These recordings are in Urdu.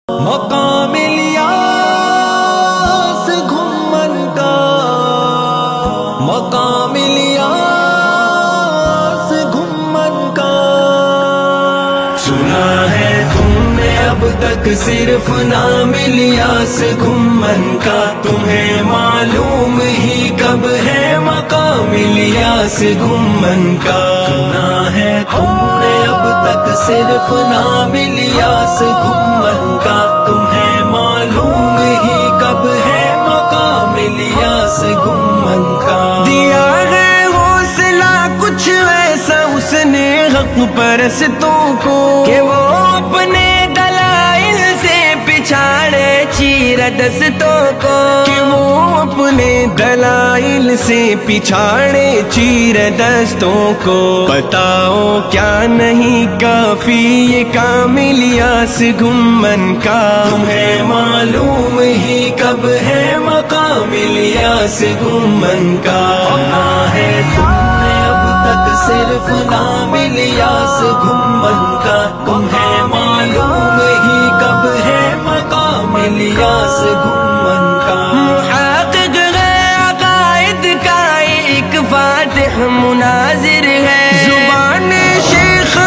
مقام الیاس گھمن کا، مقام الیاس گھمن کا، سنا ہے تم نے اب تک صرف نام الیاس گھمن کا، تمہیں معلوم ہی کب ہے مقام الیاس گھمن کا، سنا ہے تم نے اب تک صرف نام الیاس گھمن کا، تمہیں معلوم ہی کب ہے مقام الیاس گھمن کا، دیا ہے حوصلہ کچھ ایسا اس نے حق پرستوں کو کہ وہ اپنے دلائل سے پچھاڑے چیر دستوں کو، کہ وہ اپنے دلائل سے پچھاڑے چیر دستوں کو، بتاؤ کیا نہیں کافی یہ کام الیاس گھمن کا، تمہیں معلوم ہی کب ہے مقام الیاس گھمن کا، سنا ہے تم نے اب تک صرف نام الیاس گھمن کا، تمہیں معلوم ہی کب ہے مقام الیاس گھمن کا، محقق ہے عقائد کا ایک فاتح مناظر ہے، زبان شیخ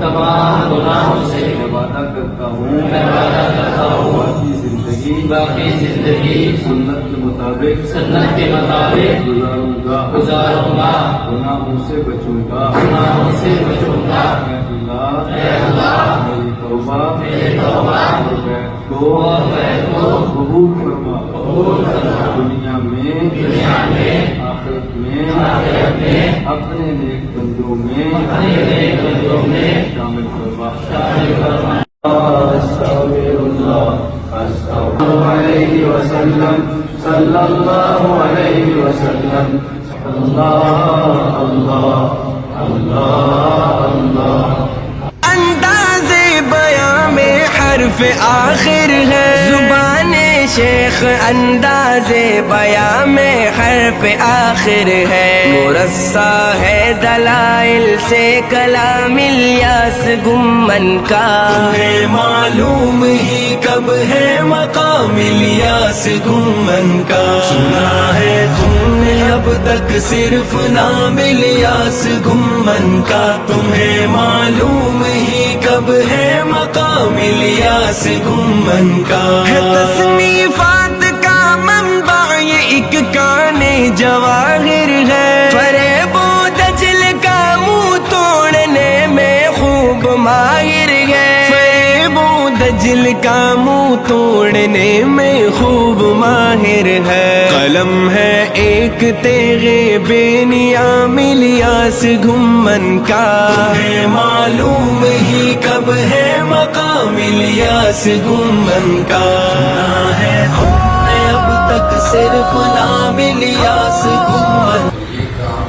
تمام گناہوں سے وعدہ کرتا ہوں باقی زندگی سنت کے مطابق گزاروں گا، گناہوں سے بچوں گا، اے اللہ میری توبہ اور بیت کو قبول فرما، دنیا میں آخرت میں اپنے نیک بندوں میں شامل فرما، صلی اللہ علیہ وسلم، اللہ انداز بیاں میں حرف آخر ہے، زبان شیخ انداز بیاں میں حرف آخر ہے، مرصع ہے دلائل سے کلام الیاس گھمن کا، تمہیں معلوم ہی کب ہے مقام الیاس گھمن کا، سنا ہے تم نے اب تک صرف نام الیاس گھمن کا، تمہیں معلوم ہی کب ہے مقام الیاس گھمن کا، ہے تصنیفات کا منبع یہ ایک کان جواہر ہے، فریب و دجل کا منہ توڑنے میں خوب ماہر ہے، فریب و دجل کا منہ توڑنے میں خوب ماہر ہے، قلم ہے ایک تیغے بے نیام الیاس گھمن کا، تمہیں معلوم ہی کب ہے مقام الیاس گھمن کا، سنا ہے تم نے اب تک صرف نام الیاس گھمن، یہ کام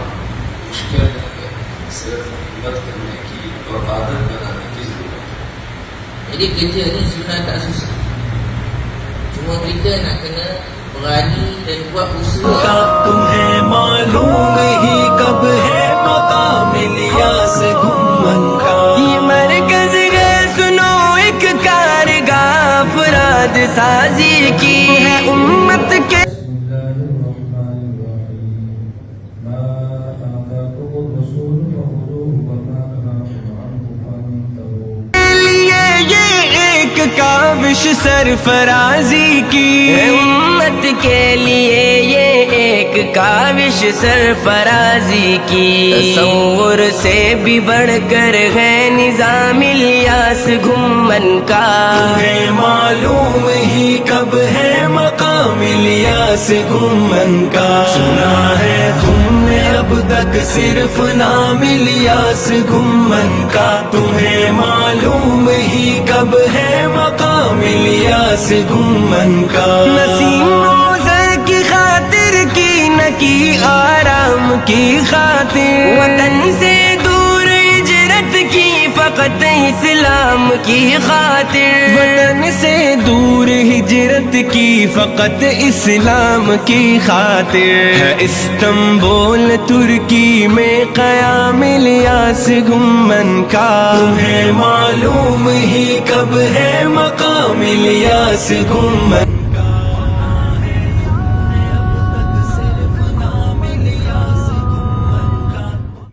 مشکل ہے، صرف ہمت کرنے کی اور عادت بنانے کی ضرورت ہے. Jadi kerja ni sebenarnya tak susah. Cuma kita nak kena berani dan buat usaha. تمہیں معلوم ہی کب ہے مقام الیاس گھمن کا، یہ مرکز ہے سنو ایک کارگاہ افراد سازی کی ہے امت کے، کاوش سرفرازی کی ہے امت کے لیے یہ ایک کاوش سرفرازی کی، تصور سے بھی بڑھ کر ہے نظام الیاس گھمن کا، تمہیں معلوم ہی کب ہے مقام الیاس گھمن کا، سنا ہے تم نے اب تک صرف نام الیاس گھمن کا، تمہیں معلوم ہی کب ہے مقام الیاس گھمن کا، نسیم روزہ کی خاطر کی نہ کی آرام کی خاطر، وطن سے دور ہجرت کی فقط اسلام کی خاطر، وطن سے دور ہجرت کی فقط اسلام کی خاطر، ہے استنبول ترکی میں قیام الیاس گھمن کا، تمہیں معلوم ہی کب ہے مقام الیاس گھمن